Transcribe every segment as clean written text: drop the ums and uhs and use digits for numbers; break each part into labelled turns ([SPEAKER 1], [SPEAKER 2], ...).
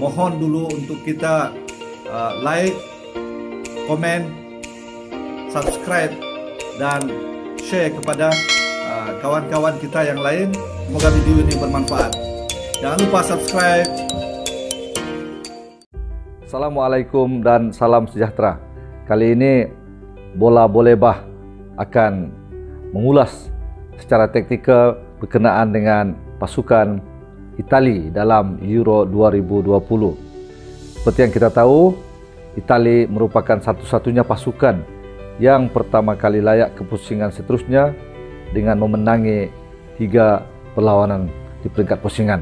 [SPEAKER 1] mohon dulu untuk kita like, komen, subscribe dan share kepada kawan-kawan kita yang lain. Semoga video ini bermanfaat. Jangan lupa subscribe. Assalamualaikum dan salam sejahtera. Kali ini Bola Boleh-Bah akan mengulas secara taktikal berkenaan dengan pasukan Itali dalam Euro 2020. Seperti yang kita tahu, Itali merupakan satu-satunya pasukan yang pertama kali layak ke pusingan seterusnya dengan memenangi 3 perlawanan di peringkat pusingan.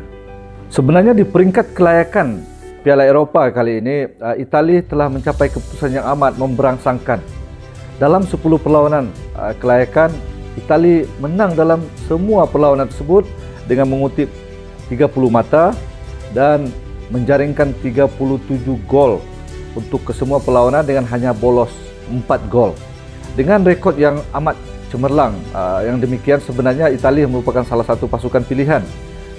[SPEAKER 1] Sebenarnya di peringkat kelayakan Piala Eroppa kali ini, Itali telah mencapai keputusan yang amat memberangsangkan. Dalam 10 perlawanan kelayakan, Itali menang dalam semua perlawanan tersebut dengan mengutip 30 mata dan menjaringkan 37 gol untuk kesemua perlawanan dengan hanya bolos 4 gol. Dengan rekod yang amat cemerlang, yang demikian sebenarnya Itali merupakan salah satu pasukan pilihan.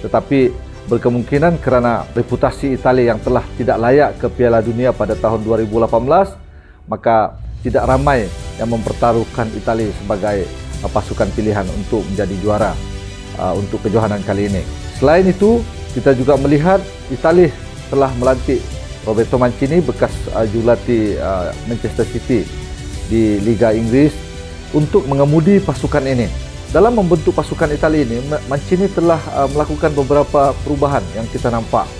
[SPEAKER 1] Tetapi berkemungkinan kerana reputasi Itali yang telah tidak layak ke Piala Dunia pada tahun 2018, maka tidak ramai yang mempertaruhkan Itali sebagai pasukan pilihan untuk menjadi juara untuk kejohanan kali ini. Selain itu, kita juga melihat Itali telah melantik Roberto Mancini, bekas jurulatih Manchester City di Liga Inggris, untuk mengemudi pasukan ini. Dalam membentuk pasukan Itali ini, Mancini telah melakukan beberapa perubahan yang kita nampak.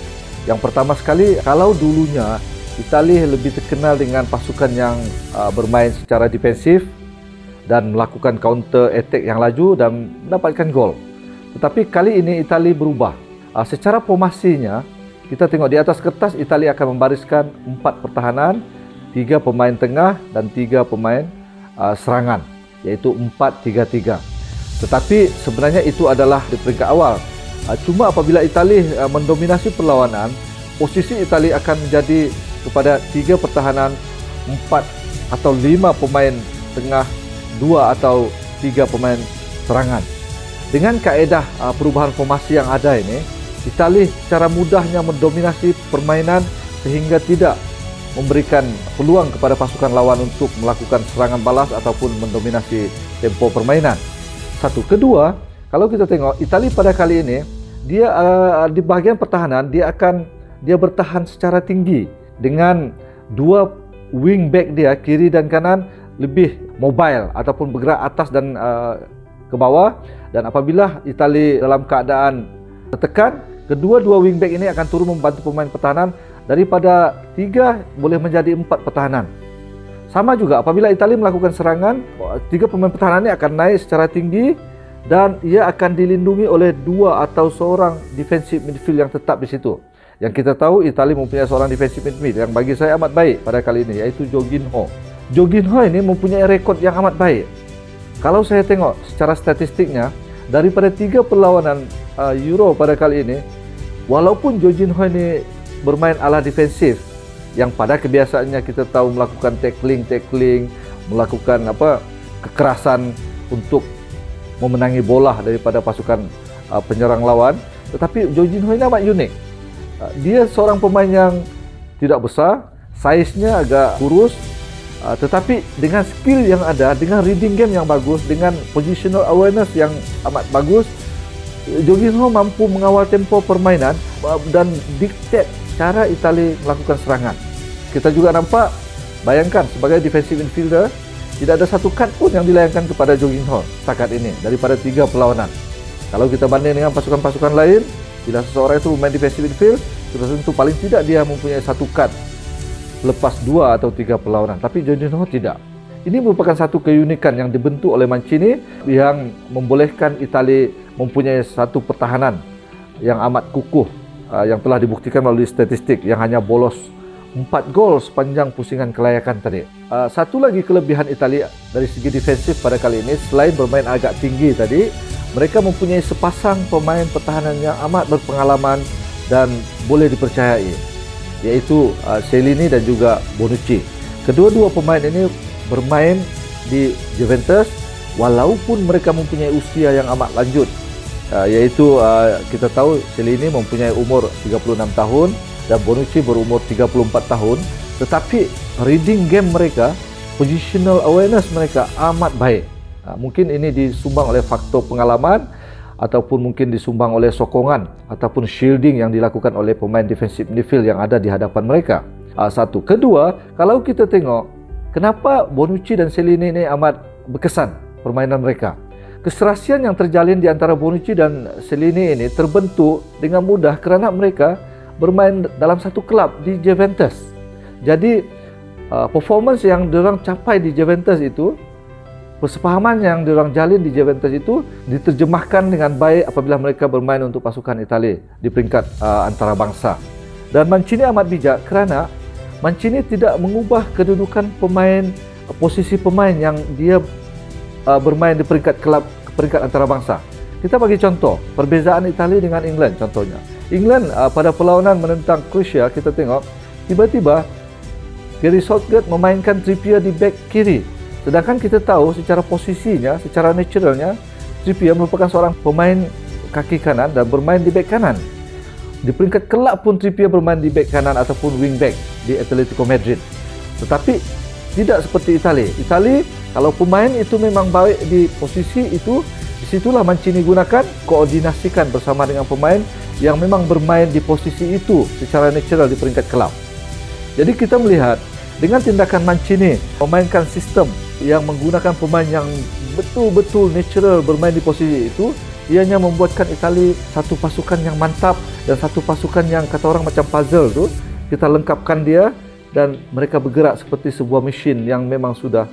[SPEAKER 1] Yang pertama sekali, kalau dulunya Itali lebih terkenal dengan pasukan yang bermain secara defensif dan melakukan counter attack yang laju dan mendapatkan gol. Tetapi kali ini Itali berubah. Secara formasinya, kita tengok di atas kertas Itali akan membariskan 4 pertahanan, 3 pemain tengah dan 3 pemain serangan, iaitu 4-3-3. Tetapi sebenarnya itu adalah di peringkat awal. Cuma apabila Itali mendominasi perlawanan, posisi Itali akan menjadi kepada 3 pertahanan, 4 atau 5 pemain tengah, 2 atau 3 pemain serangan. Dengan kaedah perubahan formasi yang ada ini, Itali secara mudahnya mendominasi permainan sehingga tidak memberikan peluang kepada pasukan lawan untuk melakukan serangan balas ataupun mendominasi tempo permainan. Satu. Kedua, kalau kita tengok Itali pada kali ini, dia di bahagian pertahanan dia bertahan secara tinggi dengan 2 wing back dia, kiri dan kanan, lebih mobile ataupun bergerak atas dan ke bawah. Dan apabila Itali dalam keadaan tertekan, kedua-dua wing back ini akan turun membantu pemain pertahanan. Daripada 3 boleh menjadi 4 pertahanan. Sama juga apabila Itali melakukan serangan, 3 pemain pertahanan ini akan naik secara tinggi dan ia akan dilindungi oleh 2 atau seorang defensive midfield yang tetap di situ. Yang kita tahu Itali mempunyai seorang defensive midfield yang bagi saya amat baik pada kali ini, iaitu Jorginho. Jorginho ini mempunyai rekod yang amat baik. Kalau saya tengok secara statistiknya, daripada 3 perlawanan Euro pada kali ini, walaupun Jorginho ini bermain ala defensif, yang pada kebiasaannya kita tahu melakukan tackling, melakukan kekerasan untuk memenangi bola daripada pasukan penyerang lawan. Tetapi Jorginho ini amat unik. Dia seorang pemain yang tidak besar, saiznya agak kurus, tetapi dengan skill yang ada, dengan reading game yang bagus, dengan positional awareness yang amat bagus, Jorginho mampu mengawal tempo permainan dan diktat cara Itali melakukan serangan. Kita juga nampak, bayangkan sebagai defensive midfielder, tidak ada satu kad pun yang dilayangkan kepada Jorginho setakat ini daripada 3 perlawanan. Kalau kita banding dengan pasukan-pasukan lain, bila seseorang itu bermain defensive midfield, sudah tentu paling tidak dia mempunyai 1 kad lepas 2 atau 3 perlawanan. Tapi Jorginho tidak. Ini merupakan satu keunikan yang dibentuk oleh Mancini yang membolehkan Itali mempunyai satu pertahanan yang amat kukuh, yang telah dibuktikan melalui statistik yang hanya bolos 4 gol sepanjang pusingan kelayakan tadi. Satu lagi kelebihan Italia dari segi defensif pada kali ini, selain bermain agak tinggi tadi, mereka mempunyai sepasang pemain pertahanan yang amat berpengalaman dan boleh dipercayai, yaitu Chiellini dan juga Bonucci. Kedua-dua pemain ini bermain di Juventus walaupun mereka mempunyai usia yang amat lanjut. Yaitu kita tahu Chiellini mempunyai umur 36 tahun dan Bonucci berumur 34 tahun, tetapi reading game mereka, positional awareness mereka amat baik. Mungkin ini disumbang oleh faktor pengalaman ataupun mungkin disumbang oleh sokongan ataupun shielding yang dilakukan oleh pemain defensive midfield yang ada di hadapan mereka. Satu. Kedua, kalau kita tengok kenapa Bonucci dan Chiellini ini amat berkesan permainan mereka. Keserasian yang terjalin di antara Bonucci dan Chiellini ini terbentuk dengan mudah kerana mereka bermain dalam satu kelab di Juventus. Jadi performance yang diorang capai di Juventus itu, persepahaman yang diorang jalin di Juventus itu diterjemahkan dengan baik apabila mereka bermain untuk pasukan Itali di peringkat antarabangsa. Dan Mancini amat bijak kerana Mancini tidak mengubah kedudukan pemain, posisi pemain yang dia bermain di peringkat kelab, peringkat antarabangsa. Kita bagi contoh perbezaan Itali dengan England contohnya. England pada perlawanan menentang Croatia, kita tengok tiba-tiba Gary Southgate memainkan Trippier di back kiri. Sedangkan kita tahu secara posisinya, secara naturalnya Trippier merupakan seorang pemain kaki kanan dan bermain di back kanan. Di peringkat kelab pun Trippier bermain di back kanan ataupun wing back di Atletico Madrid. Tetapi tidak seperti Itali. Itali kalau pemain itu memang baik di posisi itu, disitulah Mancini gunakan, koordinasikan bersama dengan pemain yang memang bermain di posisi itu secara natural di peringkat kelab. Jadi kita melihat dengan tindakan Mancini memainkan sistem yang menggunakan pemain yang betul-betul natural bermain di posisi itu, ianya membuatkan Itali satu pasukan yang mantap dan satu pasukan yang kata orang macam puzzle tu. Kita lengkapkan dia dan mereka bergerak seperti sebuah mesin yang memang sudah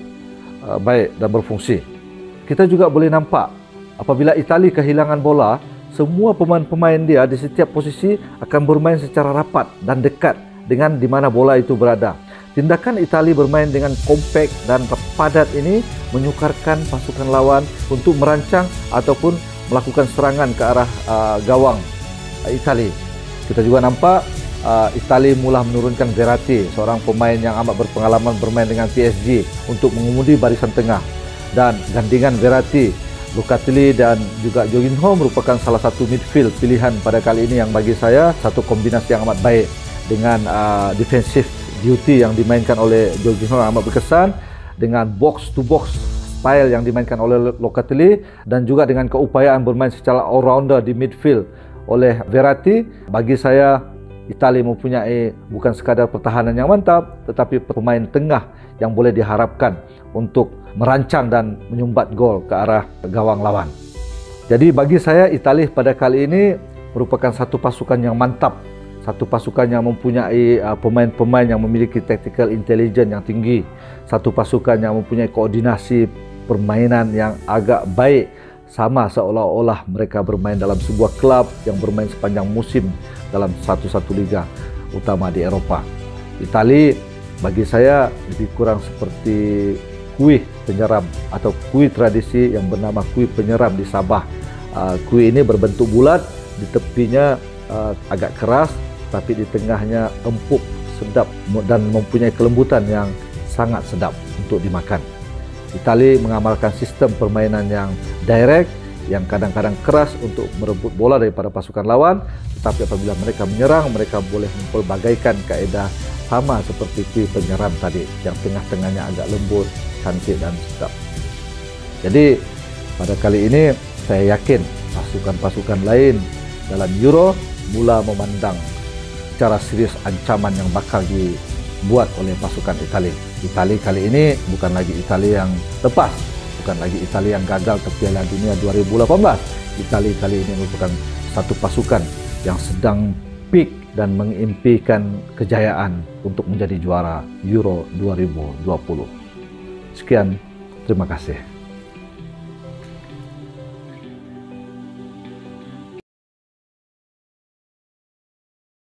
[SPEAKER 1] baik dan berfungsi. Kita juga boleh nampak apabila Itali kehilangan bola, semua pemain-pemain dia di setiap posisi akan bermain secara rapat dan dekat dengan di mana bola itu berada. Tindakan Itali bermain dengan kompak dan padat ini menyukarkan pasukan lawan untuk merancang ataupun melakukan serangan ke arah gawang Itali. Kita juga nampak Itali mula menurunkan Verratti, seorang pemain yang amat berpengalaman bermain dengan PSG untuk mengemudi barisan tengah, dan gandingan Verratti, Locatelli dan juga Jorginho merupakan salah satu midfield pilihan pada kali ini yang bagi saya satu kombinasi yang amat baik dengan defensive duty yang dimainkan oleh Jorginho yang amat berkesan dengan box to box style yang dimainkan oleh Locatelli dan juga dengan keupayaan bermain secara all-rounder di midfield oleh Verratti. Bagi saya Itali mempunyai bukan sekadar pertahanan yang mantap tetapi pemain tengah yang boleh diharapkan untuk merancang dan menyumbat gol ke arah gawang lawan. Jadi bagi saya Itali pada kali ini merupakan satu pasukan yang mantap, satu pasukan yang mempunyai pemain-pemain yang memiliki tactical intelligence yang tinggi, satu pasukan yang mempunyai koordinasi permainan yang agak baik, sama seolah-olah mereka bermain dalam sebuah klub yang bermain sepanjang musim dalam satu liga utama di Eropah. Itali bagi saya lebih kurang seperti kuih penyeram atau kuih tradisi yang bernama kuih penyeram di Sabah. Kuih ini berbentuk bulat, di tepinya agak keras, tapi di tengahnya empuk, sedap dan mempunyai kelembutan yang sangat sedap untuk dimakan. Itali mengamalkan sistem permainan yang direct, yang kadang-kadang keras untuk merebut bola daripada pasukan lawan, tetapi apabila mereka menyerang, mereka boleh mempelbagaikan kaedah sama seperti kuih penyeram tadi, yang tengah-tengahnya agak lembut, cantik dan sedap. Jadi pada kali ini saya yakin pasukan-pasukan lain dalam Euro mula memandang secara serius ancaman yang bakal dibuat oleh pasukan Itali. Itali kali ini bukan lagi Itali yang lepas, bukan lagi Itali yang gagal ke Piala Dunia 2018. Itali kali ini merupakan satu pasukan yang sedang peak dan mengimpikan kejayaan untuk menjadi juara Euro 2020. Sekian, terima kasih.